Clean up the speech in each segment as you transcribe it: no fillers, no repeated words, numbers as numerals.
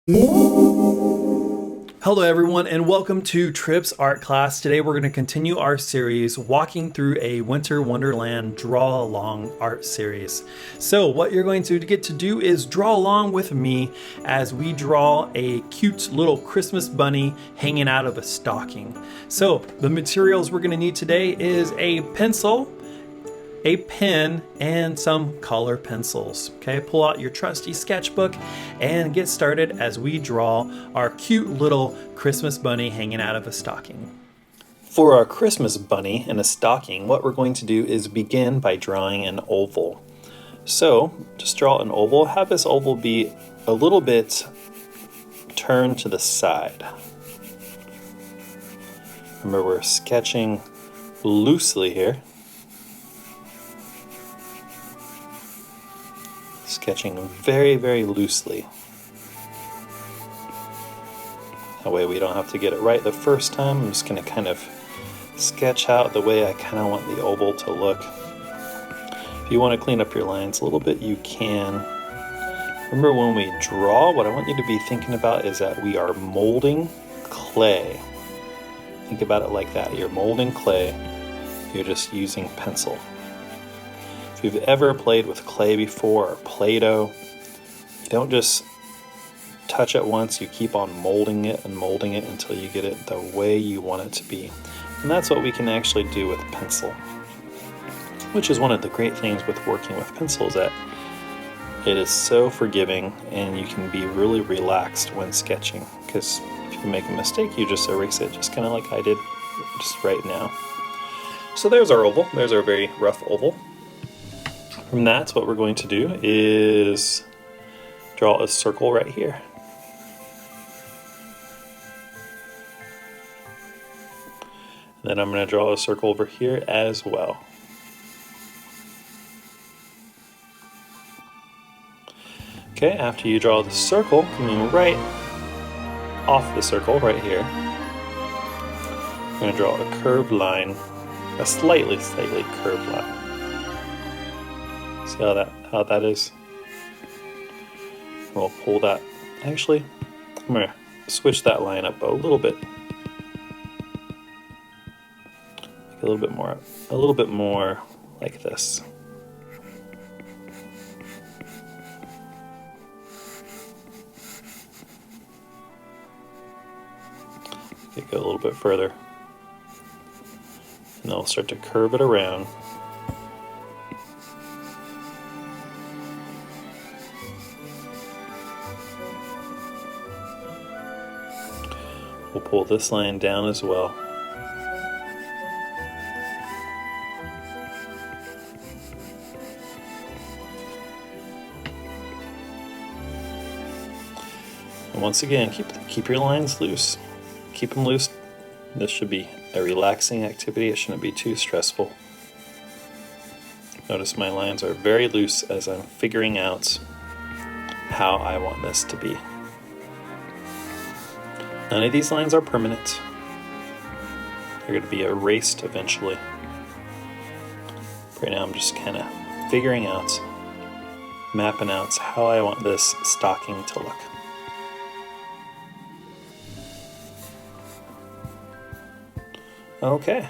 Hello everyone and welcome to Tripp's art class. Today we're going to continue our series walking through a winter wonderland draw along art series. So what you're going to get to do is draw along with me as we draw a cute little Christmas bunny hanging out of a stocking. So the materials we're going to need today is a pencil, a pen, and some color pencils. Okay, pull out your trusty sketchbook and get started as we draw our cute little Christmas bunny hanging out of a stocking. For our Christmas bunny in a stocking, what we're going to do is begin by drawing an oval. So just draw an oval. Have this oval be a little bit turned to the side. Remember, we're sketching loosely here. Sketching very, very loosely. That way we don't have to get it right the first time. I'm just going to kind of sketch out the way I kind of want the oval to look. If you want to clean up your lines a little bit, you can. Remember, when we draw, what I want you to be thinking about is that we are molding clay. Think about it like that. You're molding clay. You're just using pencil. If you've ever played with clay before, or Play-Doh, you don't just touch it once, you keep on molding it until you get it the way you want it to be. And that's what we can actually do with pencil, which is one of the great things with working with pencils, that it is so forgiving and you can be really relaxed when sketching, because if you make a mistake, you just erase it, just kind of like I did just right now. So there's our oval. There's our very rough oval. From that, what we're going to do is draw a circle right here. And then I'm going to draw a circle over here as well. Okay, after you draw the circle, coming right off the circle right here, I'm going to draw a curved line, a slightly curved line. See how that is? We'll pull that. Actually, I'm going to switch that line up a little bit. Make a little bit more like this. Okay, go a little bit further. And then we'll start to curve it around. We'll pull this line down as well. And once again, keep your lines loose. Keep them loose. This should be a relaxing activity. It shouldn't be too stressful. Notice my lines are very loose as I'm figuring out how I want this to be. None of these lines are permanent. They're going to be erased eventually. Right now I'm just kind of figuring out, mapping out how I want this stocking to look. Okay.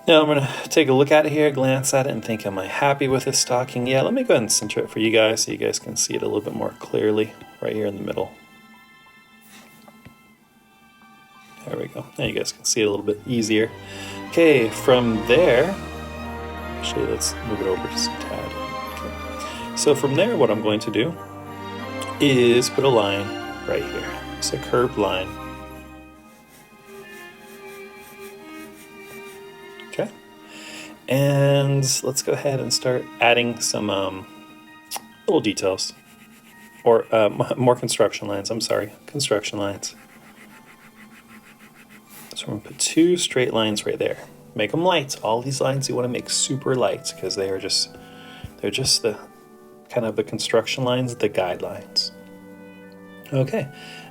Now I'm going to take a look at it here, glance at it, and think, am I happy with this stocking? Yeah, let me go ahead and center it for you guys so you guys can see it a little bit more clearly right here in the middle. There we go. Now you guys can see it a little bit easier. Okay, from there, actually let's move it over just a tad. Okay. So from there, what I'm going to do is put a line right here. It's a curved line. Okay. And let's go ahead and start adding some little details, or more construction lines. I'm sorry, construction lines. So we're going to put two straight lines right there. Make them light. All these lines you want to make super light because they're just the kind of the construction lines, the guidelines. Okay,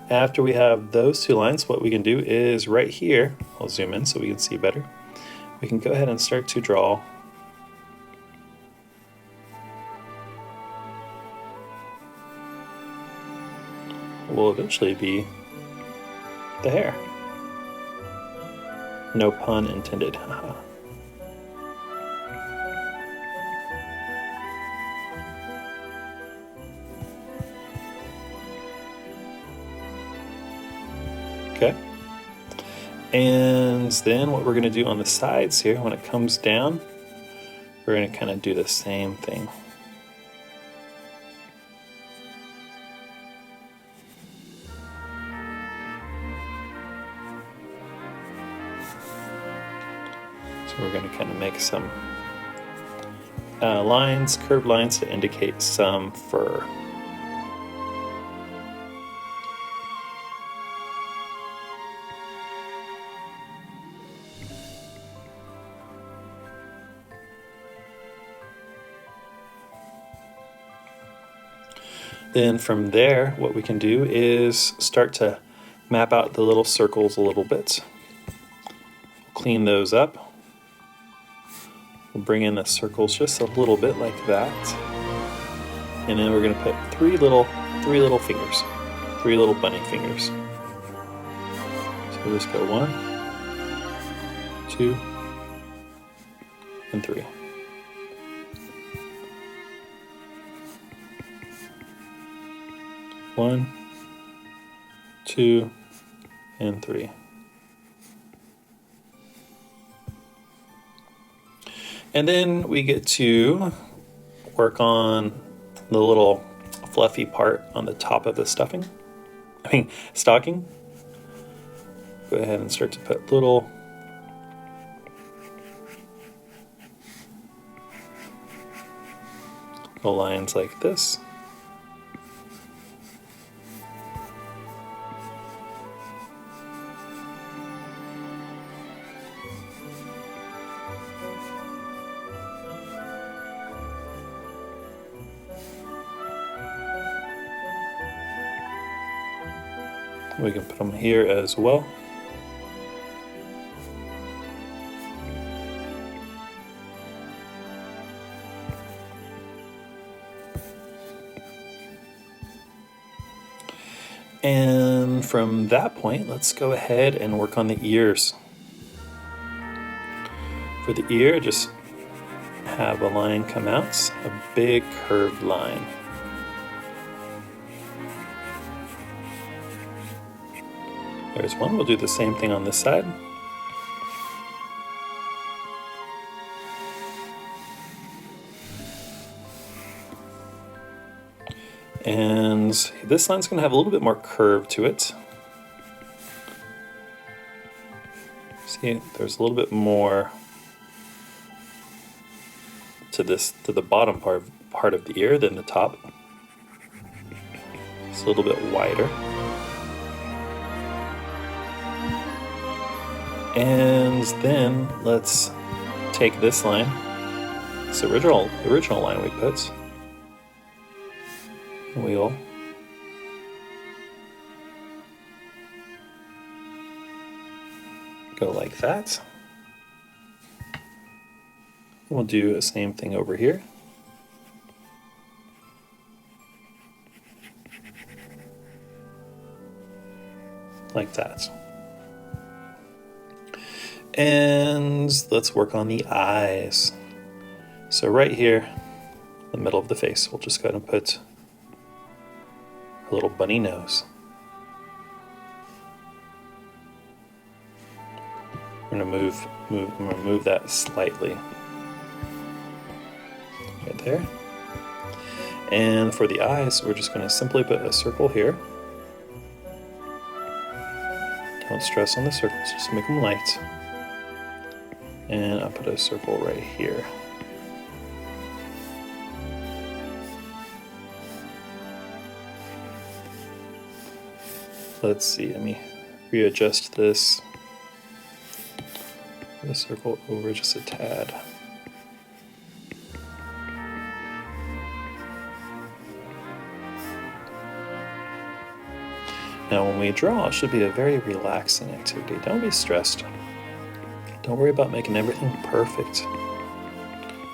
after we have those two lines, what we can do is right here, I'll zoom in so we can see better. We can go ahead and start to draw will eventually be the hair. No pun intended. Okay. And then what we're going to do on the sides here, when it comes down, we're going to kind of do the same thing. So we're going to kind of make some lines, curved lines to indicate some fur. Then from there, what we can do is start to map out the little circles a little bit. Clean those up. We'll bring in the circles just a little bit like that. And then we're going to put three little fingers, three little bunny fingers. So we'll just go 1, 2, and 3. One, 2, and 3. And then we get to work on the little fluffy part on the top of the stocking. Go ahead and start to put little lines like this. We can put them here as well. And from that point, let's go ahead and work on the ears. For the ear, just have a line come out, a big curved line. There's one. We'll do the same thing on this side. And this line's going to have a little bit more curve to it. See, there's a little bit more to the bottom part of the ear than the top. It's a little bit wider. And then let's take this line, this original line we put. We'll go like that. We'll do the same thing over here. Like that. And let's work on the eyes. So right here, in the middle of the face, we'll just go ahead and put a little bunny nose. I'm gonna move that slightly. Right there. And for the eyes, we're just gonna simply put a circle here. Don't stress on the circles, just make them light. And I'll put a circle right here. Let's see, let me readjust this. The circle over just a tad. Now when we draw, it should be a very relaxing activity. Don't be stressed. Don't worry about making everything perfect.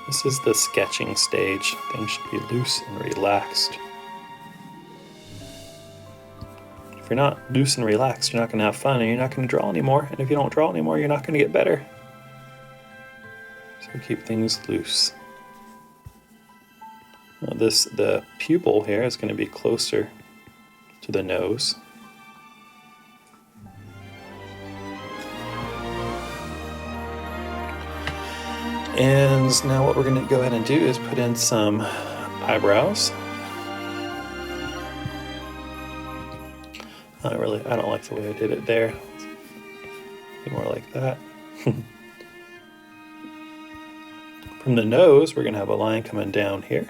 This is the sketching stage. Things should be loose and relaxed. you're not loose and relaxed, you're not going to have fun, and you're not going to draw anymore. And if you don't draw anymore, you're not going to get better. So keep things loose. Now the pupil here is going to be closer to the nose. And now what we're going to go ahead and do is put in some eyebrows. I don't like the way I did it there. Be more like that. From the nose, we're going to have a line coming down here.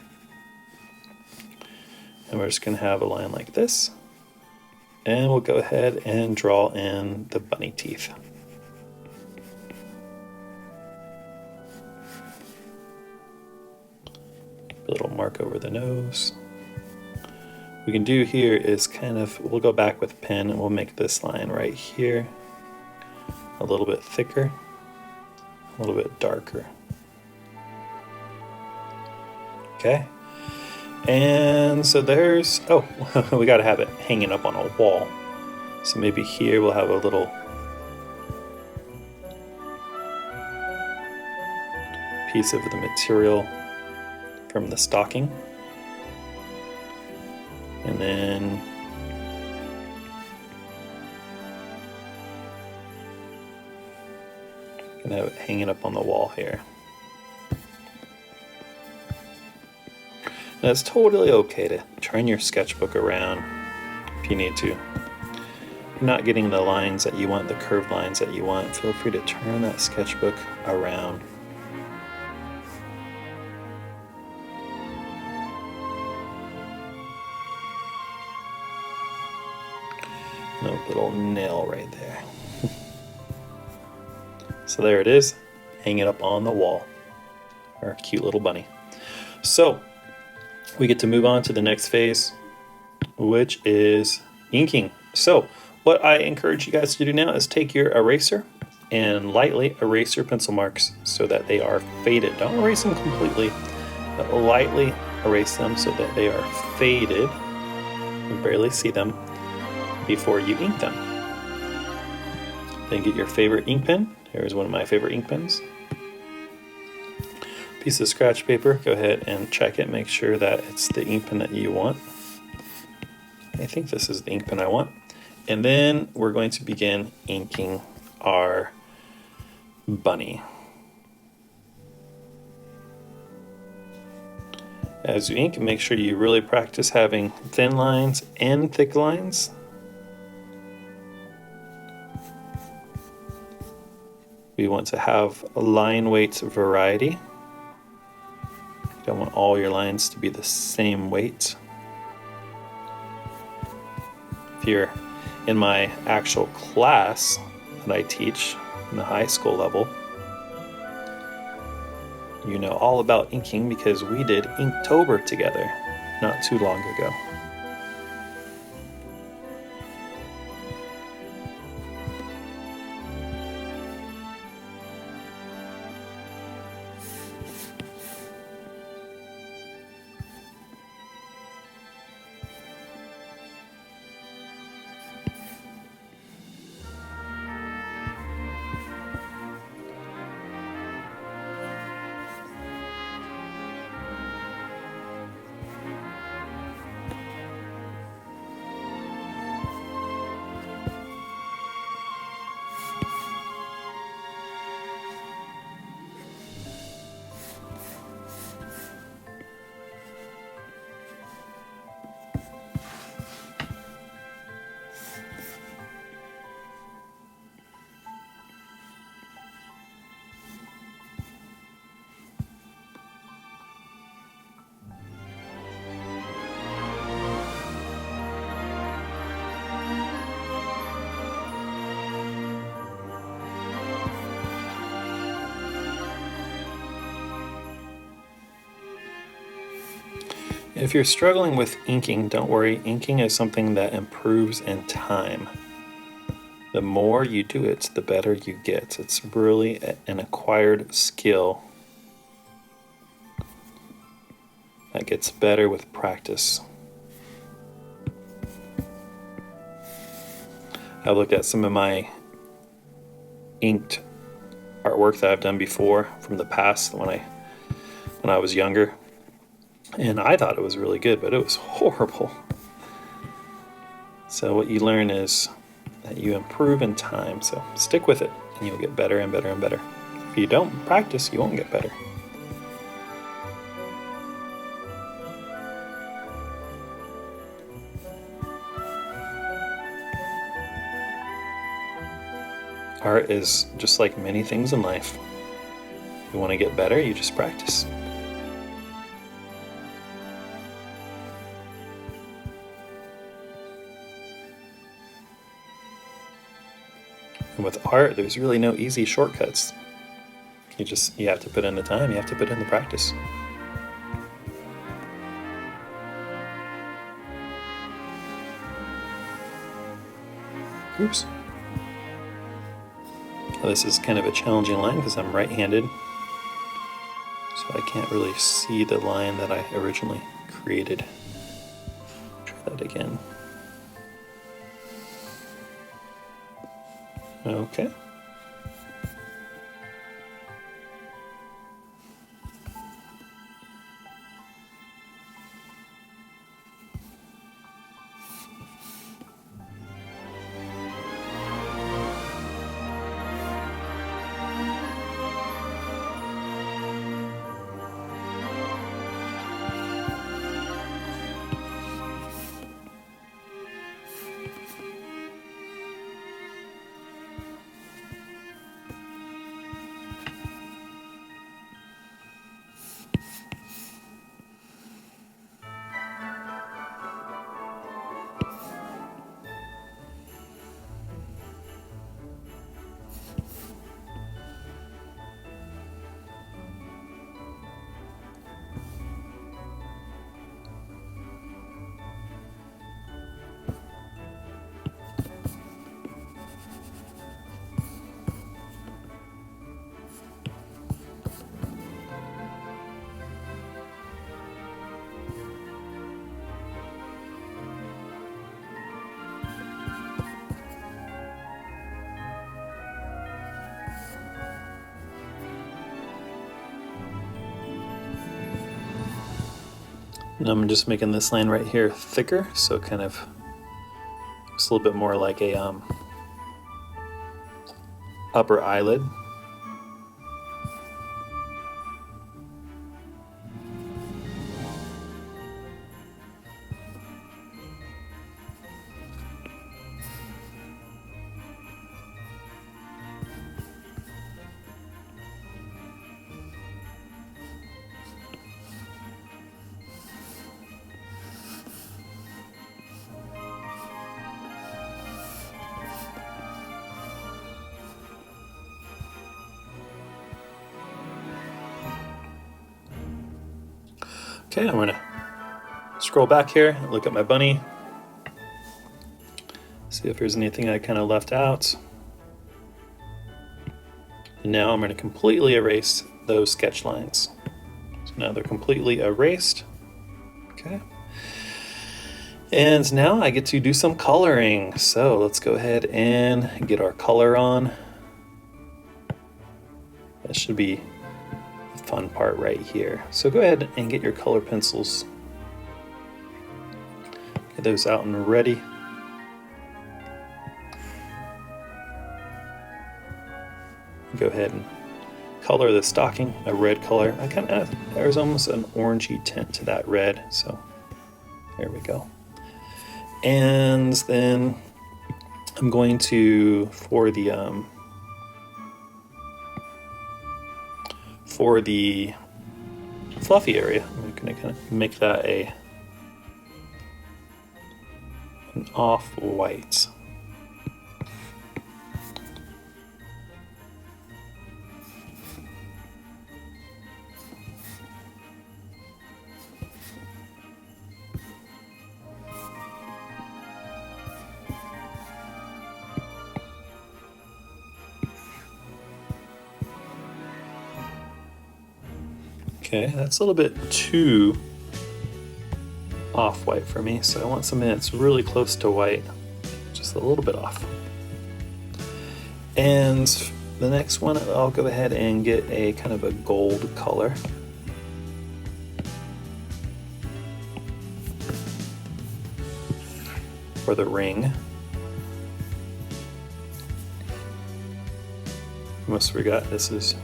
And we're just going to have a line like this. And we'll go ahead and draw in the bunny teeth. A little mark over the nose. What we can do here is we'll go back with pen and we'll make this line right here a little bit thicker, a little bit darker. Okay. And so there's, we got to have it hanging up on a wall. So maybe here we'll have a little piece of the material from the stocking. And then gonna have it hanging up on the wall here. Now it's totally okay to turn your sketchbook around if you need to. If you're not getting the lines that you want, the curved lines that you want, feel free to turn that sketchbook around. No little nail right there. So there it is, hanging up on the wall. Our cute little bunny. So we get to move on to the next phase, which is inking. So what I encourage you guys to do now is take your eraser and lightly erase your pencil marks so that they are faded. Don't erase them completely, but lightly erase them so that they are faded. You barely see them before you ink them. Then get your favorite ink pen. Here's one of my favorite ink pens. Piece of scratch paper, go ahead and check it, make sure that it's the ink pen that you want. I think this is the ink pen I want. And then we're going to begin inking our bunny. As you ink, make sure you really practice having thin lines and thick lines. We want to have a line weight variety. You don't want all your lines to be the same weight. If you're in my actual class that I teach in the high school level, you know all about inking because we did Inktober together not too long ago. If you're struggling with inking, don't worry. Inking is something that improves in time. The more you do it, the better you get. It's really an acquired skill that gets better with practice. I looked at some of my inked artwork that I've done before from the past when I was younger, and I thought it was really good, but it was horrible. So what you learn is that you improve in time, so stick with it and you'll get better and better and better. If you don't practice, you won't get better. Art is just like many things in life. If you want to get better, you just practice. And with art, there's really no easy shortcuts. You have to put in the time, you have to put in the practice. Oops. This is kind of a challenging line because I'm right-handed, so I can't really see the line that I originally created. Try that again. Okay. And I'm just making this line right here thicker, so it kind of looks a little bit more like a upper eyelid. Okay, I'm gonna scroll back here, look at my bunny, see if there's anything I kind of left out. And now I'm gonna completely erase those sketch lines. So now they're completely erased. Okay. And now I get to do some coloring. So let's go ahead and get our color on. That should be fun part right here. So go ahead and get your color pencils. Get those out and ready. Go ahead and color the stocking a red color. There's almost an orangey tint to that red, so there we go. And then I'm going to, for the fluffy area, I'm going to kind of make that an off-white. Okay, that's a little bit too off-white for me, so I want something that's really close to white, just a little bit off. And the next one, I'll go ahead and get a kind of a gold color. For the ring. Almost forgot this is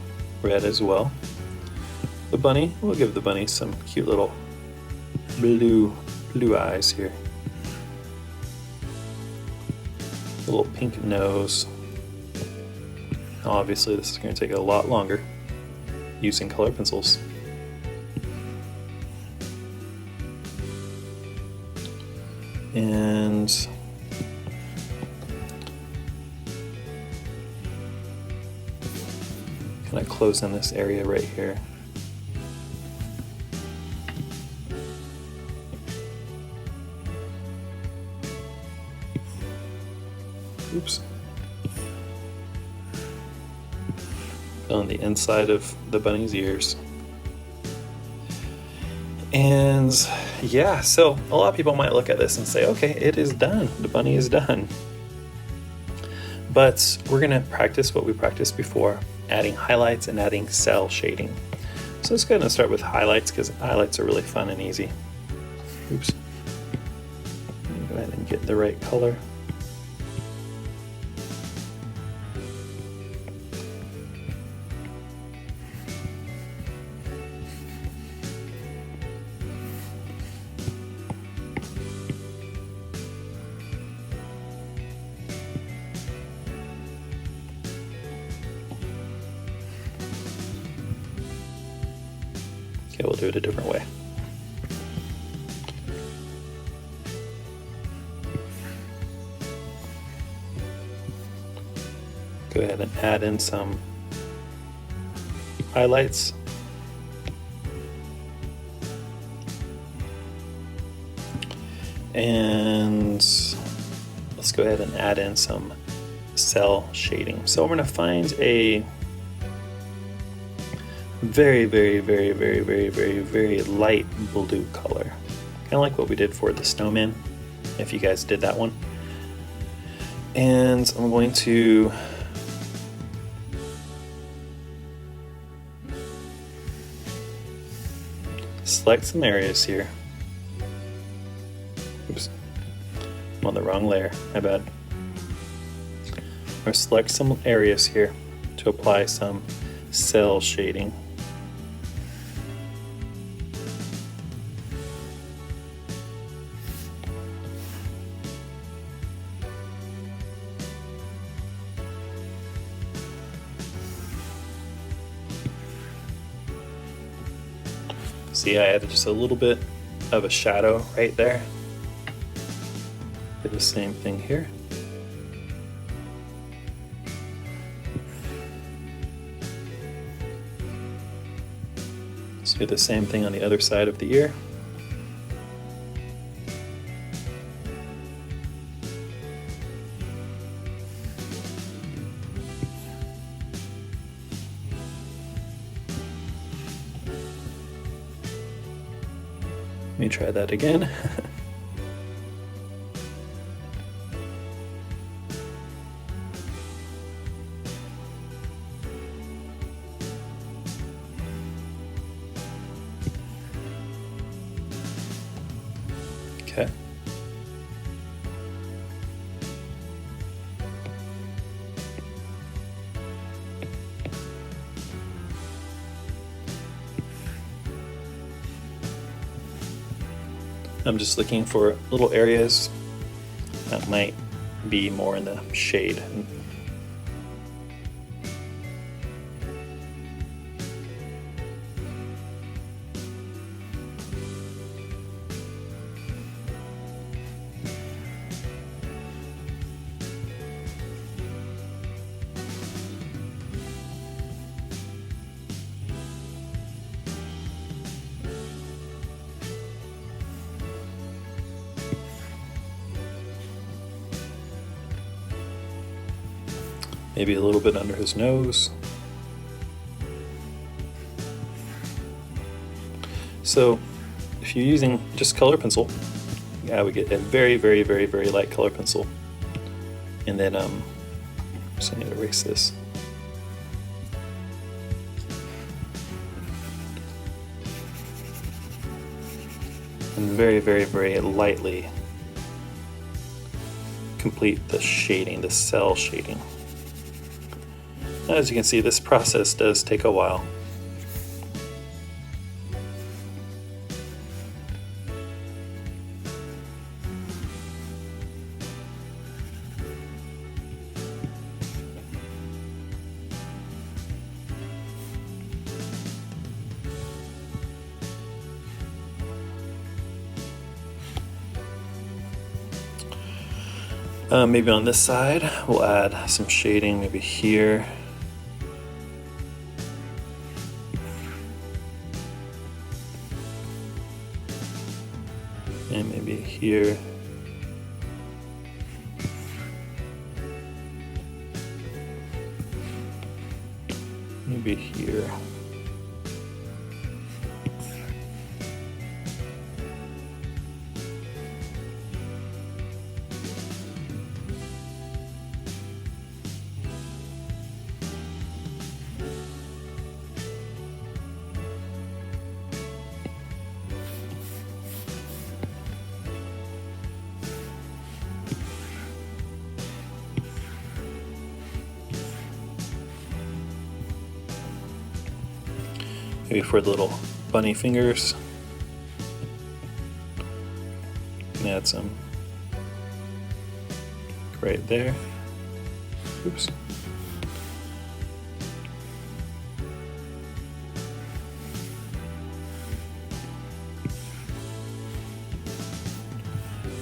red as well. The bunny, we'll give the bunny some cute little blue eyes here. A little pink nose. Obviously this is going to take a lot longer using color pencils. And kind of close in this area right here. Oops. On the inside of the bunny's ears. And yeah, so a lot of people might look at this and say, okay, it is done. The bunny is done. But we're going to practice what we practiced before, adding highlights and adding cell shading. So let's go ahead and start with highlights, because highlights are really fun and easy. Oops. Go ahead and get the right color. Okay, we'll do it a different way. Go ahead and add in some highlights. And let's go ahead and add in some cell shading. So I'm going to find a very light blue color, kind of like what we did for the snowman, if you guys did that one. And I'm going to select some areas here. Oops, I'm on the wrong layer, my bad. Or select some areas here to apply some cell shading. See, I added just a little bit of a shadow right there. Do the same thing here. Let's do the same thing on the other side of the ear. Let me try that again. Okay. I'm just looking for little areas that might be more in the shade. Maybe a little bit under his nose. So if you're using just color pencil, I would get a very light color pencil. And then So I need to erase this. And very, very, very lightly complete the shading, the cell shading. As you can see, this process does take a while. Maybe on this side, we'll add some shading, maybe here. And maybe here. Maybe here. Maybe for the little bunny fingers. Add some right there. Oops.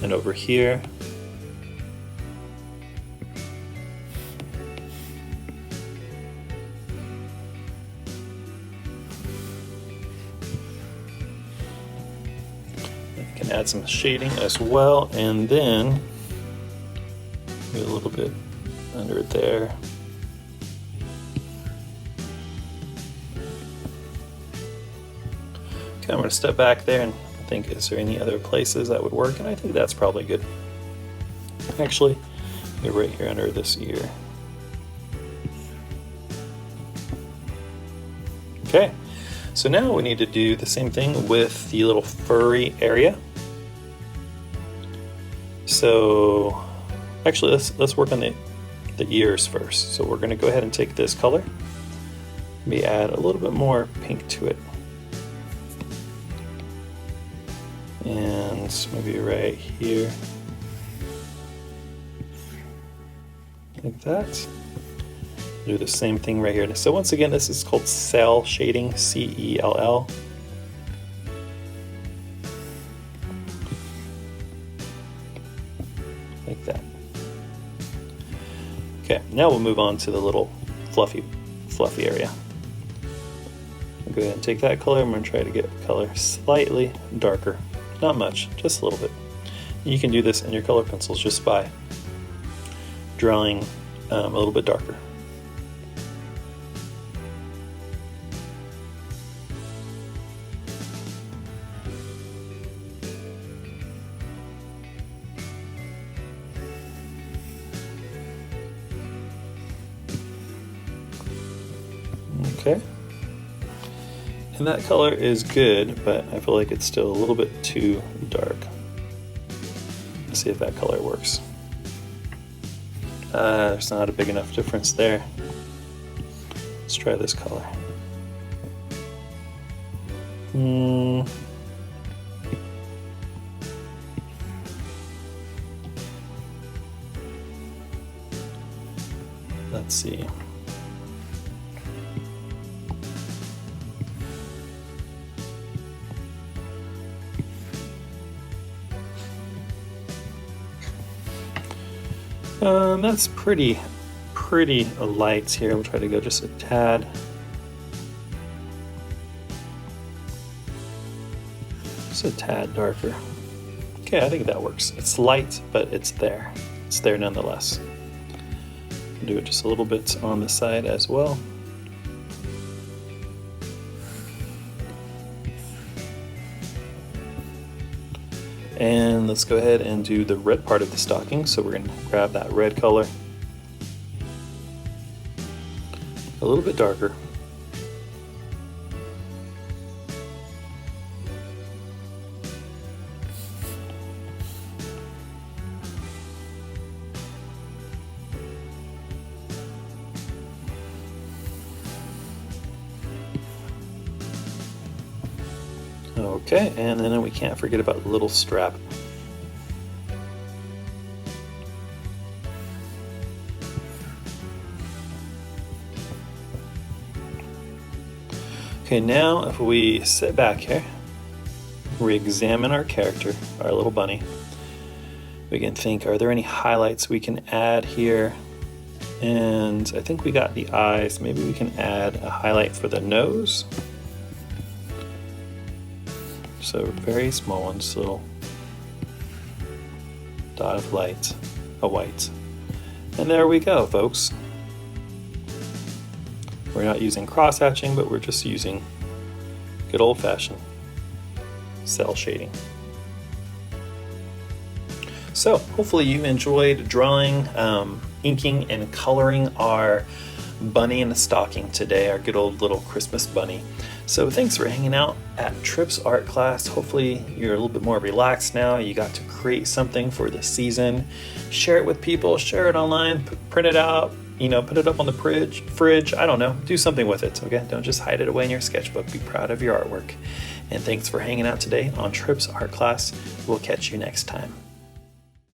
And over here. Can add some shading as well, and then maybe a little bit under there. Okay, I'm going to step back there and think, is there any other places that would work? And I think that's probably good. Actually, maybe right here under this ear. Okay, so now we need to do the same thing with the little furry area. So actually, let's work on the ears first. So we're going to go ahead and take this color, maybe add a little bit more pink to it, and maybe right here, like that. Do the same thing right here. So once again, this is called cell shading, C-E-L-L. Like that. Okay, now we'll move on to the little fluffy area. I'll go ahead and take that color. I'm going to try to get the color slightly darker. Not much, just a little bit. You can do this in your color pencils just by drawing a little bit darker. Okay, and that color is good, but I feel like it's still a little bit too dark. Let's see if that color works. There's not a big enough difference there. Let's try this color. Let's see. That's pretty light here. We'll try to go just a tad. Just a tad darker. Okay, I think that works. It's light, but it's there. It's there nonetheless. Do it just a little bit on the side as well. And let's go ahead and do the red part of the stocking. So we're going to grab that red color. a little bit darker. Okay, and then we can't forget about the little strap. Okay, now if we sit back here, re-examine our character, our little bunny, we can think, are there any highlights we can add here? And I think we got the eyes. Maybe we can add a highlight for the nose. So very small one, just a little dot of light, a white. And there we go, folks. We're not using cross-hatching, but we're just using good old-fashioned cell shading. So hopefully you enjoyed drawing, inking, and coloring our bunny in a stocking today, our good old little Christmas bunny. So thanks for hanging out at Tripp's art class. Hopefully you're a little bit more relaxed now. You got to create something for the season. Share it with people, share it online, print it out, put it up on the fridge, I don't know, do something with it, okay? Don't just hide it away in your sketchbook. Be proud of your artwork. And thanks for hanging out today on Tripp's art class. We'll catch you next time.